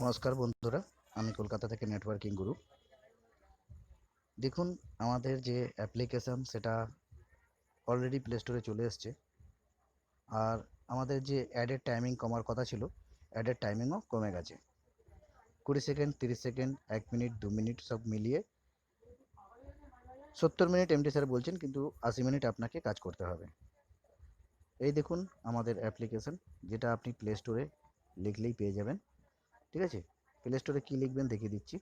নমস্কার বন্ধুরা, আমি কলকাতা থেকে নেটওয়ার্কিং গুরু। দেখুন, আমাদের যে অ্যাপ্লিকেশান সেটা অলরেডি প্লে স্টোরে চলে এসছে। আর আমাদের যে অ্যাডের টাইমিং কমার কথা ছিল, অ্যাডের টাইমিংও কমে গেছে। 20 সেকেন্ড, 30 সেকেন্ড, 1 মিনিট, 2 মিনিট সব মিলিয়ে 70 মিনিট এমডি স্যার বলছেন, কিন্তু 80 মিনিট আপনাকে কাজ করতে হবে। এই দেখুন আমাদের অ্যাপ্লিকেশান, যেটা আপনি প্লে স্টোরে লিখলেই পেয়ে যাবেন। ঠিক আছে, প্লে স্টোরে কী লিখবেন দেখিয়ে দিচ্ছি।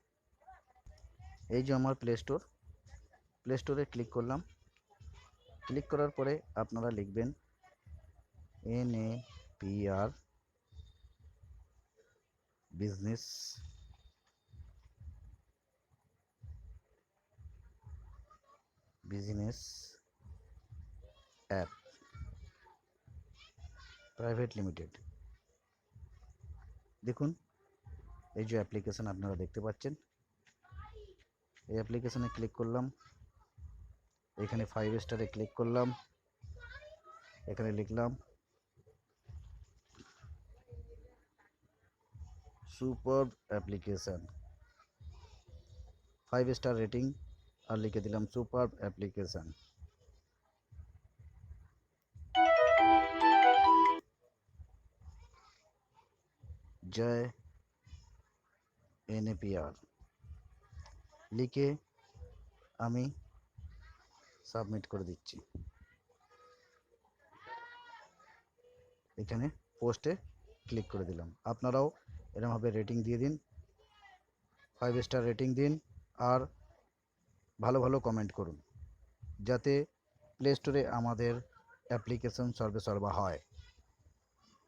এই যে আমার প্লে স্টোরে ক্লিক করলাম। ক্লিক করার পরে আপনারা লিখবেন NAPR business app private limited. দেখুন, এই যে অ্যাপ্লিকেশান আপনারা দেখতে পাচ্ছেন, এই অ্যাপ্লিকেশানে ক্লিক করলাম। এখানে 5 স্টারে ক্লিক করলাম। এখানে লিখলাম সুপার অ্যাপ্লিকেশান, 5 স্টার রেটিং, আর লিখে দিলাম সুপার অ্যাপ্লিকেশান। জয় NAPR লিখে আমি সাবমিট করে দিচ্ছি। এখানে পোস্টে ক্লিক করে দিলাম। আপনারাও এরকমভাবে রেটিং দিয়ে দিন, 5 স্টার রেটিং দিন, আর ভালো ভালো কমেন্ট করুন, যাতে প্লে স্টোরে আমাদের অ্যাপ্লিকেশন সর্বা হয়।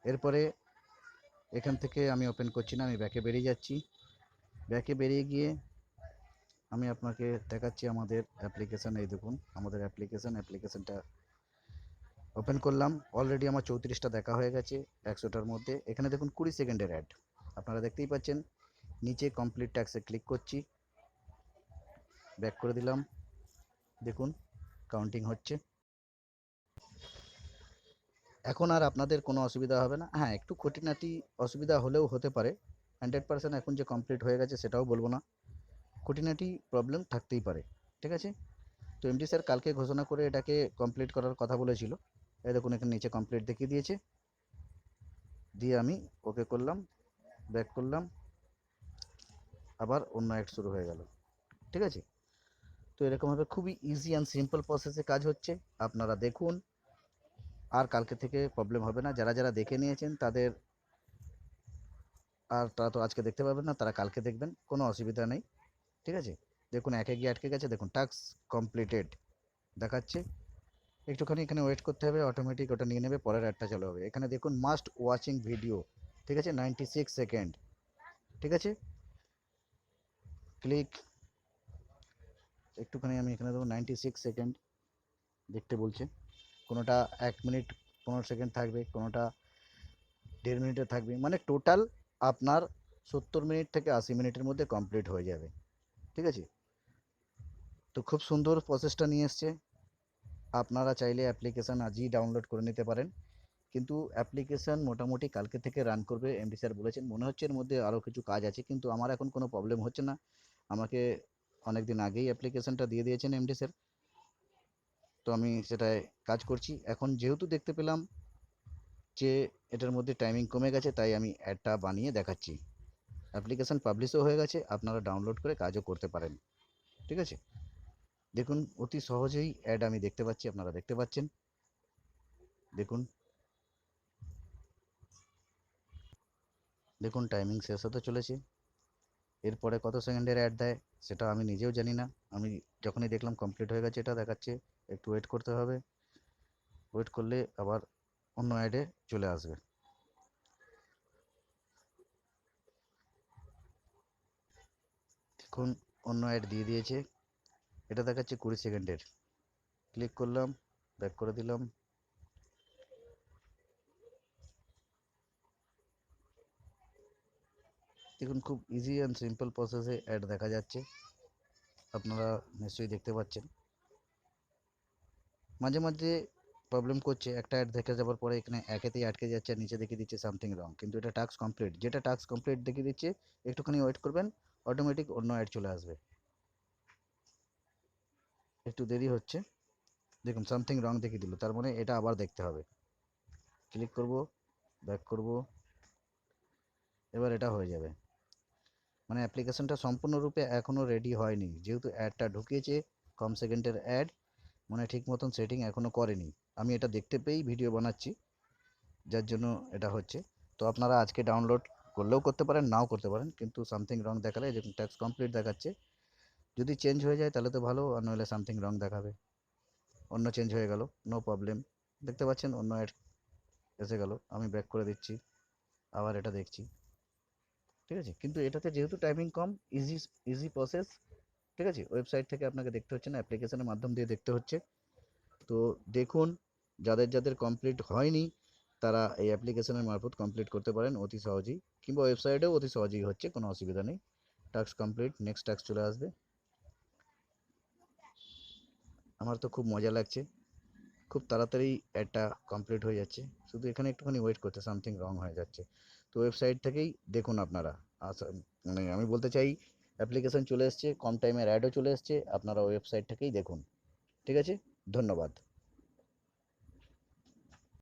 এরপরে এখান থেকে আমি ওপেন করছি না, আমি ব্যাকে বেরিয়ে যাচ্ছি। ব্যাকে বেরিয়ে গিয়ে আমি আপনাকে দেখাচ্ছি আমাদের অ্যাপ্লিকেশান। এই দেখুন আমাদের অ্যাপ্লিকেশানটা ওপেন করলাম। অলরেডি আমার 34টা দেখা হয়ে গেছে 100টার মধ্যে। এখানে দেখুন 20 সেকেন্ডের অ্যাড আপনারা দেখতেই পাচ্ছেন। নিচে কমপ্লিট ট্যাক্সে ক্লিক করছি, ব্যাক করে দিলাম। দেখুন কাউন্টিং হচ্ছে। এখন আর আপনাদের কোনো অসুবিধা হবে না। হ্যাঁ, একটু খুঁটিনাটি অসুবিধা হলেও হতে পারে। 100% এখন যে কমপ্লিট হয়ে গেছে সেটাও বলবো না, খুঁটিনাটি প্রবলেম থাকতেই পারে। ঠিক আছে, তো এমডি স্যার কালকে ঘোষণা করে এটাকে কমপ্লিট করার কথা বলেছিল। এই দেখুন এখানে নিচে কমপ্লিট দেখিয়ে দিয়েছে। দিয়ে আমি ওকে করলাম, ব্যাক করলাম, আবার অন্য অ্যাড শুরু হয়ে গেল। ঠিক আছে, তো এরকমভাবে খুবই ইজি অ্যান্ড সিম্পল প্রসেসে কাজ হচ্ছে। আপনারা দেখুন, আর কালকে থেকে প্রবলেম হবে না। যারা যারা দেখে নিয়েছেন তাদের, আর তারা তো আজকে দেখতে পাবেন না, তারা কালকে দেখবেন, কোনো অসুবিধা নেই। ঠিক আছে, দেখুন একে গিয়ে আটকে গেছে, দেখুন টাস্ক কমপ্লিটেড দেখাচ্ছে। একটুখানি এখানে ওয়েট করতে হবে, অটোমেটিক ওটা নিয়ে নেবে, পরের অ্যাডটা চালু হবে। এখানে দেখুন মাস্ট ওয়াচিং ভিডিও, ঠিক আছে, 96 সেকেন্ড। ঠিক আছে, ক্লিক, একটুখানি আমি এখানে দেবো 96 সেকেন্ড দেখতে বলছে। কোনোটা 1 মিনিট 15 সেকেন্ড থাকবে, কোনোটা 1.5 মিনিটে থাকবে, মানে টোটাল আপনার 70 মিনিট থেকে 80 মিনিটের মধ্যে কমপ্লিট হয়ে যাবে। ঠিক আছে, তো খুব সুন্দর প্রসেসটা নিয়ে এসছে। আপনারা চাইলে অ্যাপ্লিকেশান আজই ডাউনলোড করে নিতে পারেন, কিন্তু অ্যাপ্লিকেশান মোটামুটি কালকে থেকে রান করবে এমডি স্যার বলেছেন। মনে হচ্ছে এর মধ্যে আরও কিছু কাজ আছে, কিন্তু আমার এখন কোনো প্রবলেম হচ্ছে না। আমাকে অনেক দিন আগেই অ্যাপ্লিকেশানটা দিয়ে দিয়েছেন এমডি স্যার, তো আমি সেটায় কাজ করছি। এখন যেহেতু দেখতে পেলাম যে এটার মধ্যে টাইমিং কমে গেছে, তাই আমি অ্যাডটা বানিয়ে দেখাচ্ছি। অ্যাপ্লিকেশান পাবলিশও হয়ে গেছে, আপনারা ডাউনলোড করে কাজও করতে পারেন। ঠিক আছে, দেখুন অতি সহজেই অ্যাড আমি দেখতে পাচ্ছি, আপনারা দেখতে পাচ্ছেন। দেখুন, দেখুন টাইমিং শেষ হতে চলেছে। এরপরে কত সেকেন্ডের অ্যাড দেয় সেটা আমি নিজেও জানি না। আমি যখনই দেখলাম কমপ্লিট হয়ে গেছে এটা দেখাচ্ছে, একটু ওয়েট করতে হবে। ওয়েট করলে আবার অন্য অ্যাডে চলে আসবে। দেখুন অন্য অ্যাড দিয়ে দিয়েছে, এটা দেখাচ্ছে 20 সেকেন্ডের। ক্লিক করলাম, ব্যাক করে দিলাম। দেখুন খুব ইজি অ্যান্ড সিম্পল প্রসেসে অ্যাড দেখা যাচ্ছে, আপনারা নিশ্চয়ই দেখতে পাচ্ছেন। মাঝে মাঝে প্রবলেম করছে, একটা অ্যাড দেখে যাওয়ার পরে এখানে একেতেই আটকে যাচ্ছে আর নিচে দেখিয়ে দিচ্ছে সামথিং রং, কিন্তু এটা টাস্ক কমপ্লিট, যেটা টাস্ক কমপ্লিট দেখিয়ে দিচ্ছে একটুখানি ওয়েট করবেন, অটোমেটিক অন্য অ্যাড চলে আসবে। একটু দেরি হচ্ছে, দেখুন সামথিং রং দেখিয়ে দিল, তার মানে এটা আবার দেখতে হবে। ক্লিক করব, ব্যাক করব, এবার এটা হয়ে যাবে। মানে অ্যাপ্লিকেশনটা সম্পূর্ণরূপে এখনও রেডি হয়নি, যেহেতু অ্যাডটা ঢুকিয়েছে, কম সেকেন্ডের অ্যাড, মানে ঠিক মতন সেটিং এখনও করেনি। আমি এটা দেখতে পেয়েই ভিডিও বানাচ্ছি, যার জন্য এটা হচ্ছে। তো আপনারা আজকে ডাউনলোড করলেও করতে পারেন, নাও করতে পারেন, কিন্তু সামথিং রং দেখালে যেরকম ট্যাক্স কমপ্লিট দেখাচ্ছে, যদি চেঞ্জ হয়ে যায় তাহলে তো ভালো, আর নইলে সামথিং রং দেখাবে। অন্য চেঞ্জ হয়ে গেল, নো প্রবলেম, দেখতে পাচ্ছেন অন্য অ্যাড এসে গেল। আমি ব্যাক করে দিচ্ছি, আবার এটা দেখছি, ঠিক আছে। কিন্তু এটাতে যেহেতু টাইমিং কম, ইজি ইজি প্রসেস, ঠিক আছে। ওয়েবসাইট থেকে আপনাকে দেখতে হচ্ছে না, অ্যাপ্লিকেশনের মাধ্যম দিয়ে দেখতে হচ্ছে। তো দেখুন, যাদের যাদের কমপ্লিট হয়নি তারা এই অ্যাপ্লিকেশনের মারফত কমপ্লিট করতে পারেন অতি সহজেই, কিংবা ওয়েবসাইটেও অতি সহজেই হচ্ছে, কোনো অসুবিধা নেই। টাস্ক কমপ্লিট, নেক্সট টাস্ক চলে আসবে। আমার তো খুব মজা লাগছে, খুব তাড়াতাড়ি অ্যাডটা কমপ্লিট হয়ে যাচ্ছে, শুধু এখানে একটুখানি ওয়েট করতে সামথিং রং হয়ে যাচ্ছে। তো ওয়েবসাইট থেকেই দেখুন আপনারা, মানে আমি বলতে চাই অ্যাপ্লিকেশন চলে এসছে, কম টাইমের অ্যাডও চলে এসছে, আপনারা ওয়েবসাইট থেকেই দেখুন, ঠিক আছে। ধন্যবাদ।